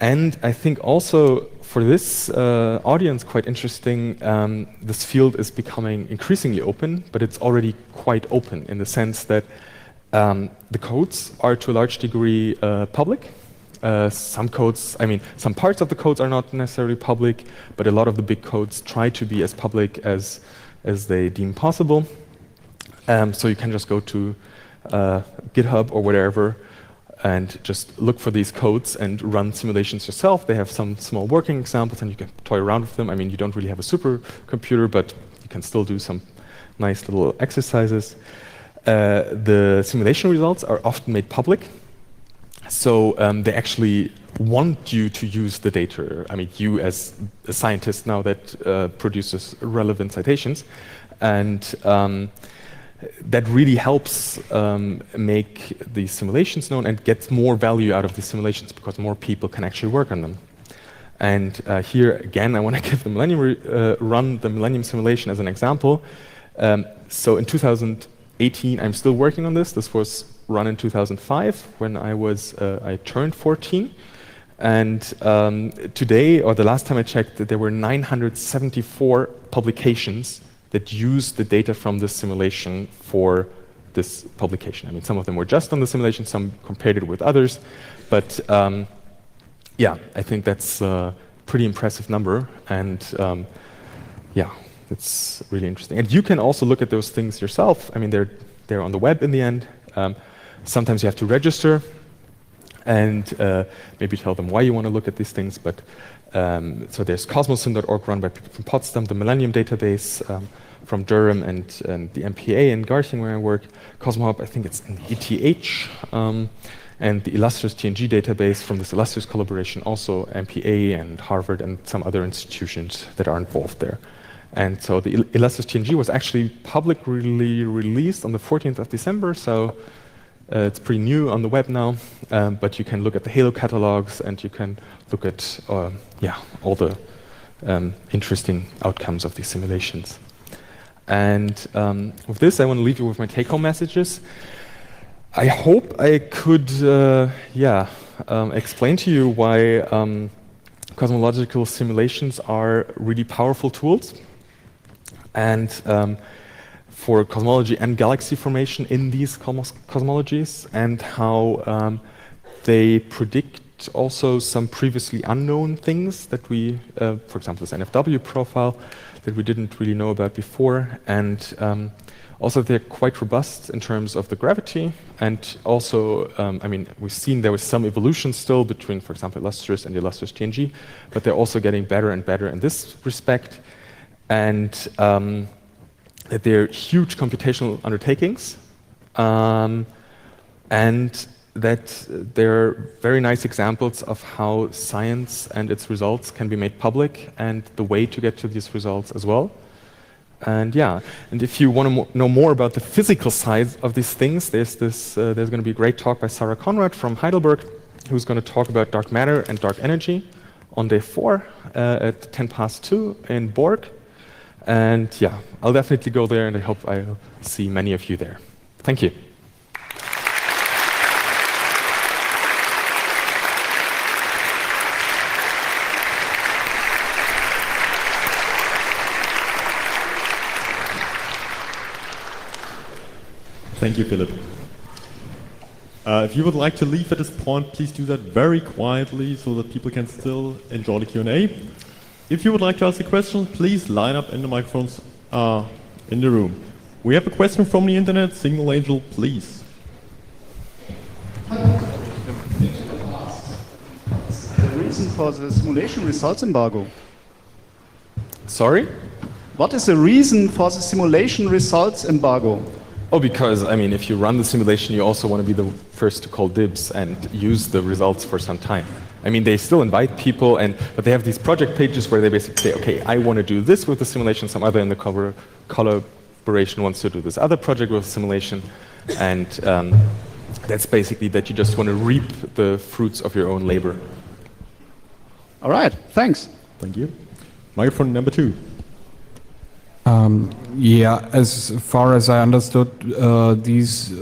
and I think also for this audience, quite interesting, this field is becoming increasingly open, but it's already quite open in the sense that the codes are to a large degree public. Some codes, I mean, some parts of the codes are not necessarily public, but a lot of the big codes try to be as public as they deem possible. So you can just go to GitHub or whatever and just look for these codes and run simulations yourself. They have some small working examples and you can toy around with them. I mean, you don't really have a supercomputer, but you can still do some nice little exercises. The simulation results are often made public. So they actually want you to use the data. I mean, you as a scientist now that produces relevant citations. And that really helps make these simulations known and get more value out of these simulations because more people can actually work on them. And here again, I want to give the run the Millennium simulation as an example. So in 2018, I'm still working on this. This was run in 2005 when I turned 14. And today, or the last time I checked, there were 974 publications that used the data from this simulation for this publication. I mean, some of them were just on the simulation, some compared it with others. But yeah, I think that's a pretty impressive number. And yeah, it's really interesting. And you can also look at those things yourself. I mean, they're on the web in the end. Sometimes you have to register and maybe tell them why you want to look at these things. But so there's cosmosim.org, run by people from Potsdam, the Millennium Database from Durham, and the MPA in Garching where I work. CosmoHub, I think it's in ETH, and the Illustrious TNG database from this Illustrious collaboration, also MPA and Harvard and some other institutions that are involved there. And so the Illustrious TNG was actually publicly released on the 14th of December, so it's pretty new on the web now, but you can look at the Halo catalogs and you can look at yeah, all the interesting outcomes of these simulations. And with this, I want to leave you with my take-home messages. I hope I could yeah, explain to you why cosmological simulations are really powerful tools. And for cosmology and galaxy formation in these cosmologies, and how they predict also some previously unknown things that we, for example, this NFW profile that we didn't really know about before, and also they're quite robust in terms of the gravity, and also, I mean, we've seen there was some evolution still between, for example, Illustrious and the Illustrious TNG, but they're also getting better and better in this respect, and that they're huge computational undertakings, and that they're very nice examples of how science and its results can be made public, and the way to get to these results as well. And yeah, and if you want to know more about the physical side of these things, there's going to be a great talk by Sarah Conrad from Heidelberg, who's going to talk about dark matter and dark energy on day 4 at 2:10 in Borg. And yeah, I'll definitely go there, and I hope I'll see many of you there. Thank you. Thank you, Philip. If you would like to leave at this point, please do that very quietly so that people can still enjoy the Q&A. If you would like to ask a question, please line up and the microphones are in the room. We have a question from the internet. Signal Angel, please. The reason for the simulation results embargo? Sorry? What is the reason for the simulation results embargo? Oh, because, I mean, if you run the simulation, you also want to be the first to call dibs and use the results for some time. I mean, they still invite people, but they have these project pages where they basically say, okay, I want to do this with the simulation, some other in the collaboration wants to do this other project with the simulation, and that's basically that you just want to reap the fruits of your own labor. All right, thanks. Thank you. Microphone number 2. Yeah, as far as I understood, these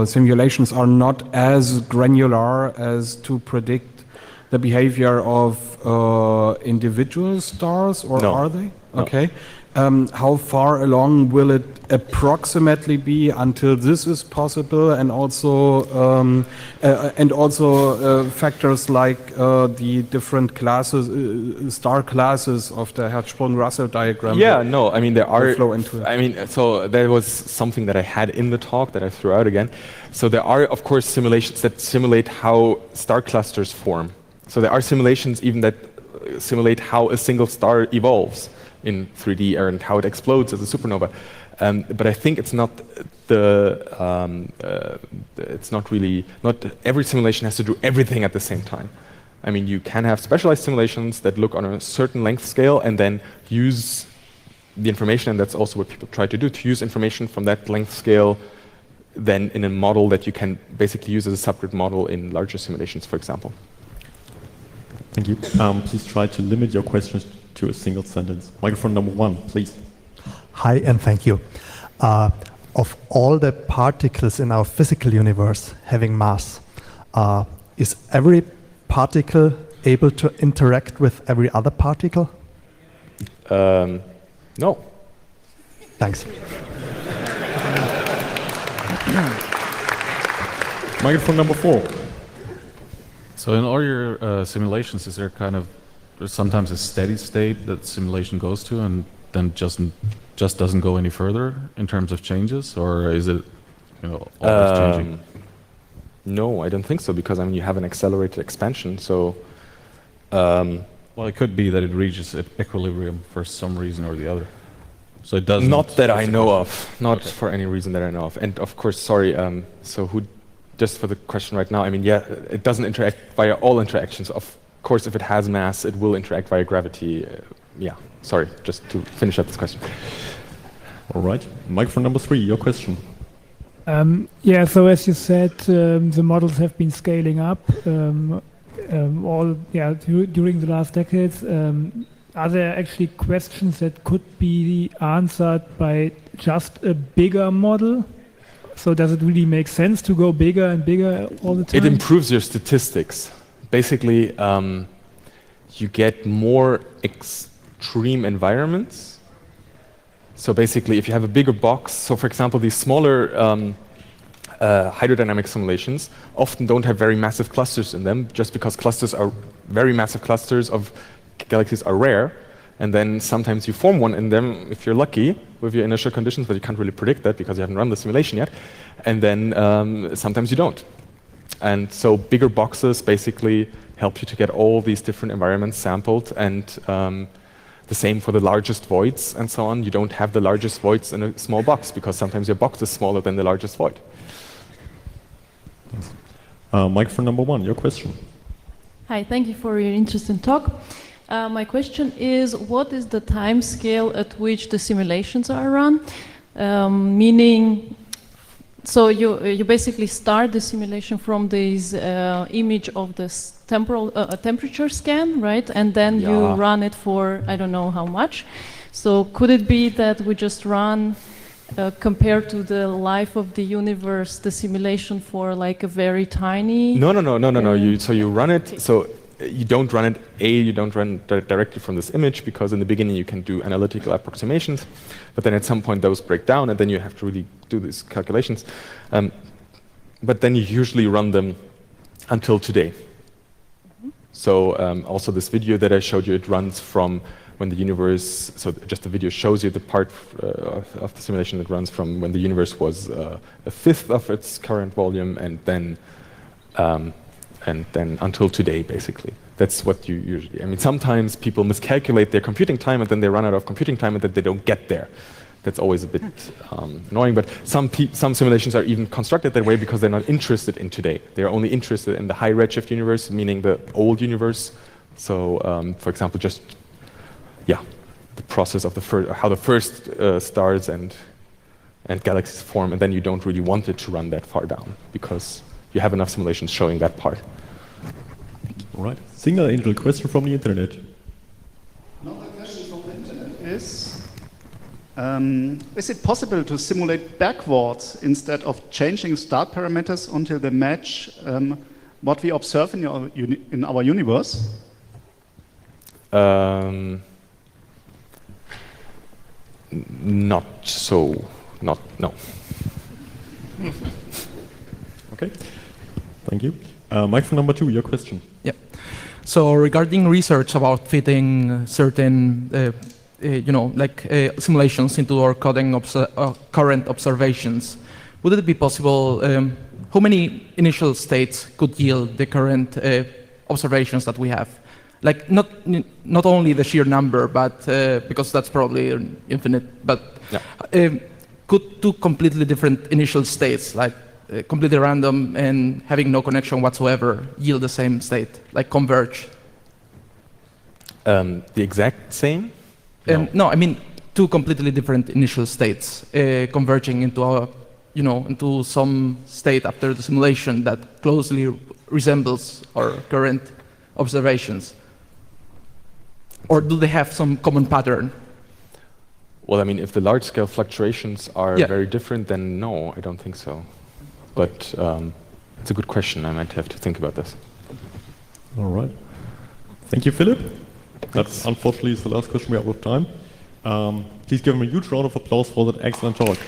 simulations are not as granular as to predict the behavior of individual stars, or No. are they? No. Okay. How far along will it approximately be until this is possible, and also factors like the different classes, star classes of the Hertzsprung-Russell diagram? Yeah, no, I mean, there are, flow into it. I mean, so there was something that I had in the talk that I threw out again. So there are, of course, simulations that simulate how star clusters form. So there are simulations even that simulate how a single star evolves in 3D, and how it explodes as a supernova. But I think it's not not every simulation has to do everything at the same time. I mean, you can have specialized simulations that look on a certain length scale and then use the information, and that's also what people try to do, to use information from that length scale then in a model that you can basically use as a subgrid model in larger simulations, for example. Thank you. Please try to limit your questions to a single sentence. Microphone number 1, please. Hi, and thank you. of all the particles in our physical universe having mass, is every particle able to interact with every other particle? No. Thanks. Microphone number 4. So in all your simulations, is there kind of sometimes a steady state that simulation goes to and then just doesn't go any further in terms of changes, or is it always changing? No, I don't think so, because I mean you have an accelerated expansion. So, well, it could be that it reaches equilibrium for some reason or the other. So it doesn't. Not that I know of. Not for any reason that I know of. And of course, sorry. So who? Just for the question right now. I mean, yeah, it doesn't interact via all interactions. Of course, if it has mass, it will interact via gravity. Yeah. Sorry. Just to finish up this question. All right. Microphone number 3. Your question. Yeah, so as you said, the models have been scaling up during the last decades. Are there actually questions that could be answered by just a bigger model? So does it really make sense to go bigger and bigger all the time? It improves your statistics. Basically, you get more extreme environments. So basically, if you have a bigger box, so for example, these smaller hydrodynamic simulations often don't have very massive clusters in them, just because very massive clusters of galaxies are rare. And then sometimes you form one in them, if you're lucky, with your initial conditions, but you can't really predict that because you haven't run the simulation yet. And then sometimes you don't. And so bigger boxes basically help you to get all these different environments sampled, and the same for the largest voids and so on. You don't have the largest voids in a small box because sometimes your box is smaller than the largest void. Microphone number 1, your question. Hi, thank you for your interesting talk. My question is, what is the time scale at which the simulations are run? Meaning, so you basically start the simulation from this image of this temperature scan, right? And then you run it for I don't know how much. So could it be that we just run, compared to the life of the universe, the simulation for like a very tiny? No. So you run it. So you don't run it. You don't run directly from this image, because in the beginning you can do analytical approximations, but then at some point those break down, and then you have to really do these calculations. But then you usually run them until today. So also this video that I showed you, it runs from when the universe. So just the video shows you the part of the simulation that runs from when the universe was a fifth of its current volume, and then until today, basically. That's what you usually. I mean, sometimes people miscalculate their computing time, and then they run out of computing time, and then they don't get there. That's always a bit annoying. But some simulations are even constructed that way because they're not interested in today. They're only interested in the high redshift universe, meaning the old universe. So, for example, the process of how the first stars and galaxies form, and then you don't really want it to run that far down because you have enough simulations showing that part. All right. Single angel question from the internet. Another question from the internet is it possible to simulate backwards instead of changing start parameters until they match what we observe in our universe? No. Okay. Thank you. Microphone number 2, your question. Yeah. So regarding research about fitting certain, simulations into our current observations, would it be possible? How many initial states could yield the current observations that we have? Like not only the sheer number, but because that's probably infinite. But could two completely different initial states, like completely random and having no connection whatsoever, yield the same state, like converge? The exact same? No, I mean two completely different initial states converging into into some state after the simulation that closely resembles our current observations. Or do they have some common pattern? Well, I mean, if the large-scale fluctuations are very different, then no, I don't think so. But it's a good question. I might have to think about this. All right. Thank you, Philip. That unfortunately is the last question we have with time. Please give him a huge round of applause for that excellent talk.